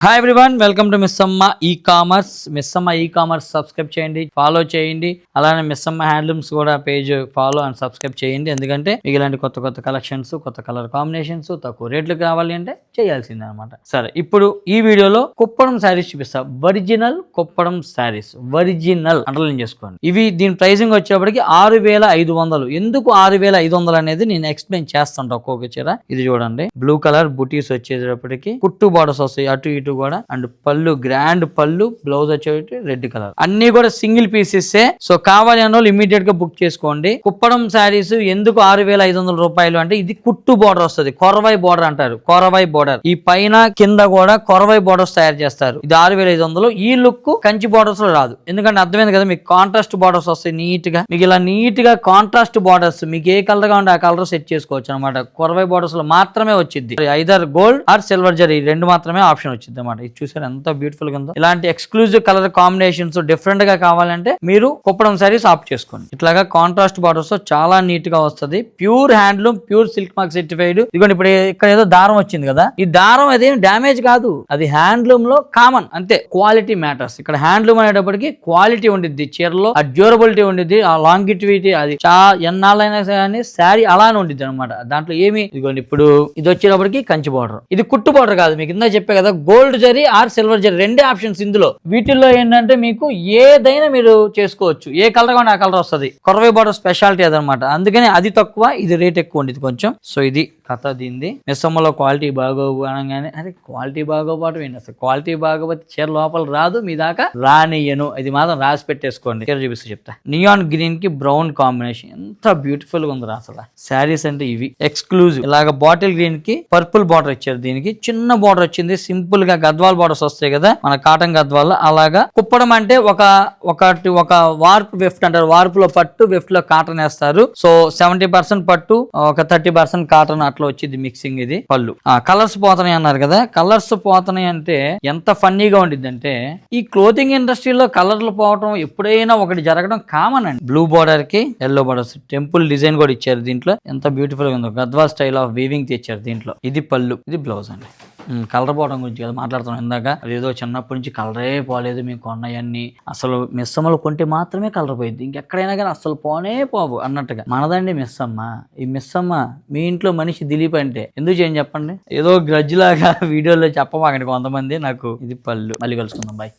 Hi everyone, welcome to Missamma e commerce. Missamma e commerce subscribe చేయండి, follow చేయండి. అలానే Missamma handlooms కూడా పేజ్ ఫాలో అండ్ సబ్స్క్రైబ్ చేయండి. ఎందుకంటే మీకు ఇలాంటి కొత్త కొత్త కలెక్షన్స్, కొత్త కలర్ కాంబినేషన్స్ తక్కువ రేట్లకు కావాలి అంటే చేయాల్సిందే అనమాట. సరే, ఇప్పుడు ఈ వీడియోలో కుప్పడం శారీస్ చూపిస్తా. Original Kuppadam saris, original underline చేసుకోండి. ఇవి దీని ప్రైసింగ్ వచ్చేప్పటికి 6,500. ఎందుకు 6,500 అనేది నేను ఎక్స్ప్లెయిన్ చేస్తాను ఒక్కొక్క చీర. ఇది చూడండి, బ్లూ కలర్ బుటీస్ వచ్చేటప్పటికి కుట్టు బార్డర్స్ వస్తాయి అటు ఇటు కూడా. అండ్ పళ్ళు గ్రాండ్ పళ్ళు, బ్లౌజ్ వచ్చేటి రెడ్ కలర్, అన్ని కూడా సింగిల్ పీసెస్. సో కావాలి అన్న వాళ్ళు ఇమీడియట్ గా బుక్ చేసుకోండి. కుప్పడం శారీస్ ఎందుకు 6,500 రూపాయలు అంటే ఇది కుట్టు బోర్డర్ వస్తుంది, కొరవై బోర్డర్ అంటారు. కొరవై బోర్డర్, ఈ పైన కింద కూడా కొరవై బోర్డర్స్ తయారు చేస్తారు. ఇది 6,500. ఈ లుక్ కంచి బోర్డర్స్ లో రాదు, ఎందుకంటే అర్థమైంది కదా, మీకు కాంట్రాస్ట్ బోర్డర్స్ వస్తాయి నీట్ గా. మీకు ఇలా నీట్ గా కాంట్రాస్ట్ బోర్డర్స్, మీకు ఏ కలర్ గా ఉంటే ఆ కలర్ సెట్ చేసుకోవచ్చు అనమాట. కొరవై బోర్డర్స్ లో మాత్రమే వచ్చింది. Either gold or silver zari, రెండు మాత్రమే ఆప్షన్ వచ్చింది అనమాట. ఇది చూసారు ఎంత బ్యూటిఫుల్ గా ఉందో. ఇలాంటి ఎక్స్క్లూజివ్ కలర్ కాంబినేషన్స్ డిఫరెంట్ గా కావాలంటే మీరు కుప్పడం సారీస్ ఆప్ట్ చేసుకోండి. ఇట్లాగా కాంట్రాస్ట్ బార్డర్స్ తో చాలా నీట్ గా వస్తుంది. Pure handloom, pure silk mark certified. ఇదిగోండి, ఇప్పుడు ఇక్కడ ఏదో దారం వచ్చింది కదా, ఈ దారం అదేం డ్యామేజ్ కాదు, అది హ్యాండ్లూమ్ లో కామన్ అంతే. Quality matters. ఇక్కడ హ్యాండ్లూమ్ అనేటప్పటికి క్వాలిటీ ఉండిద్ది చీరలో, ఆ డ్యూరబిలిటీ ఉండిద్ది, ఆ లాంగిటివిటీ, అది ఎన్నాళ్ళైనా కానీ శారీ అలానే ఉండిద్ది అనమాట. దాంట్లో ఏమి, ఇదిగోండి ఇప్పుడు ఇది వచ్చేటప్పటికి కంచి బార్డర్. ఇది కుట్టు బార్డర్ కాదు, మీకు ఇందా చెప్పే కదా, gold zari are silver zari, రెండే ఆప్షన్స్ ఇందులో. వీటిల్లో ఏంటంటే మీకు ఏదైనా మీరు చేసుకోవచ్చు, ఏ కలర్ కావాలి ఆ కలర్ వస్తుంది. కొరవై బార్డర్ స్పెషాలిటీ అదనమాట. అందుకని అది తక్కువ, ఇది రేట్ ఎక్కువ ఉండేది కొంచెం. సో ఇది కథ దీంది. మిస్సమ్మలో క్వాలిటీ బాగోవు అనగానే అరే క్వాలిటీ బాగోపోవటం ఏంటి, అసలు క్వాలిటీ బాగోపోతే చీర లోపల రాదు, మీ దాకా రానియను. ఇది మాత్రం రాసి పెట్టేసుకోండి. చీర చూపిస్తూ చెప్తా. నియాన్ గ్రీన్ కి బ్రౌన్ కాంబినేషన్ ఎంత బ్యూటిఫుల్ గా ఉంది అసలు. శారీస్ అంటే ఇవి ఎక్స్క్లూజివ్. ఇలాగ బాటిల్ గ్రీన్ కి పర్పుల్ బార్డర్ ఇచ్చారు, దీనికి చిన్న బార్డర్ వచ్చింది. సింపుల్ గా గద్వాల్ బార్డర్స్ వస్తాయి కదా మన కాటన్ గద్వాల్, అలాగా. కుప్పడం అంటే ఒక వార్ప్ వెఫ్ట్ అంటారు. వార్ప్ లో పట్టు, వెఫ్ట్ లో కాటన్ వేస్తారు. సో 70% పట్టు, ఒక 30% కాటన్, అట్లా వచ్చింది మిక్సింగ్. ఇది పళ్ళు. కలర్స్ పోతున్నాయి అన్నారు కదా, కలర్స్ పోతున్నాయి అంటే ఎంత ఫన్నీగా ఉండిద్ది అంటే, ఈ క్లోతింగ్ ఇండస్ట్రీలో కలర్లు పోవటం ఎప్పుడైనా ఒకటి జరగడం కామన్ అండి. బ్లూ బార్డర్ కి ఎల్లో బార్డర్స్, టెంపుల్ డిజైన్ కూడా ఇచ్చారు దీంట్లో. ఎంత బ్యూటిఫుల్ గా ఉందో, గద్వాల్ స్టైల్ ఆఫ్ వీవింగ్ తెచ్చారు దీంట్లో. ఇది పళ్ళు, ఇది బ్లౌజ్ అండి. కలర్ పోవడం గురించి కదా మాట్లాడుతున్నాం ఇందాక. అదేదో చిన్నప్పటి నుంచి కలరే పోలేదు మీకు కొన్నాయన్ని, అసలు మిస్సమ్మలు కొంటే మాత్రమే కలర్ పోయింది, ఇంకెక్కడైనా కానీ అసలు పోనే పోవు అన్నట్టుగా. మనదండి మిస్సమ్మ. ఈ మిస్సమ్మ మీ ఇంట్లో మనిషి దిలీప్ అంటే ఎందుకు చేయని చెప్పండి. ఏదో గ్రడ్జ్ లాగా వీడియోలో చెప్పమాకండి కొంతమంది నాకు. ఇది పళ్ళు. మళ్ళీ కలుసుకుందాం, బాయ్.